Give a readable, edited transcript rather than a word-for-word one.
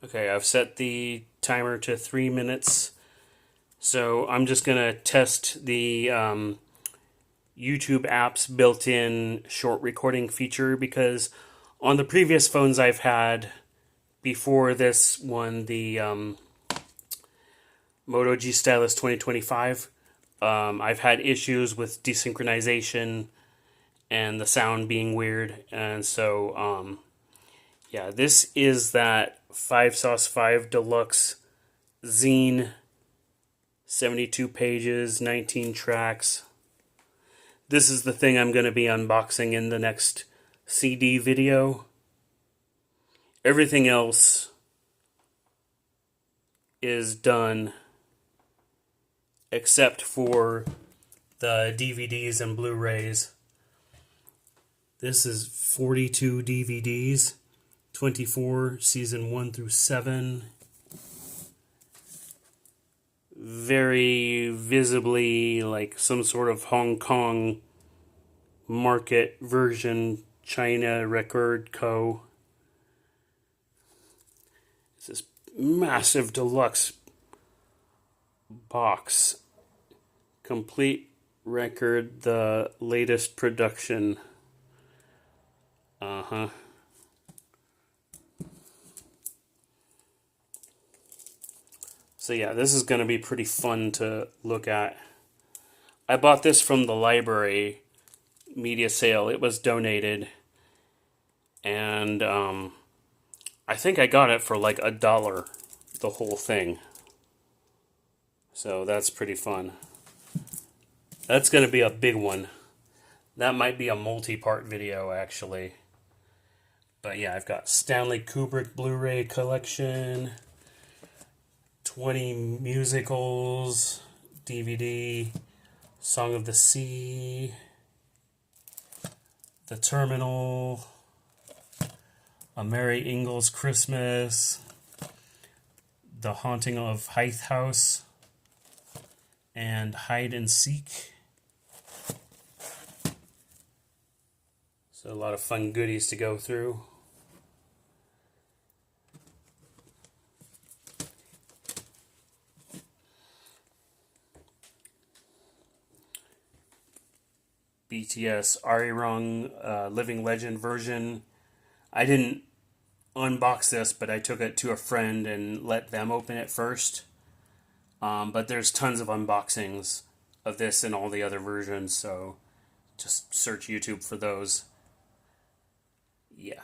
Okay, I've set the timer to 3 minutes. So I'm just going to test the YouTube app's built-in short recording feature because on the previous phones I've had before this one, the Moto G Stylus 2025, I've had issues with desynchronization and the sound being weird. And so, yeah, this is that 5 Sauce 5 Deluxe zine, 72 pages, 19 tracks. This is the thing I'm going to be unboxing in the next CD video. Everything else is done except for the DVDs and Blu-rays. This is 42 DVDs, 24 season 1 through 7. Very visibly like some sort of Hong Kong market version, China Record Co. It's this massive deluxe box. Complete record, the latest production. So yeah, this is going to be pretty fun to look at. I bought this from the library media sale. It was donated. And I think I got it for like $1, the whole thing. So that's pretty fun. That's going to be a big one. That might be a multi-part video, actually. But yeah, I've got Stanley Kubrick Blu-ray collection, 20 musicals, DVD, Song of the Sea, The Terminal, A Merry Ingalls Christmas, The Haunting of Hythe House, and Hide and Seek. So a lot of fun goodies to go through. BTS Arirang Living Legend version. I didn't unbox this, but I took it to a friend and let them open it first. But there's tons of unboxings of this and all the other versions, so just search YouTube for those. Yeah.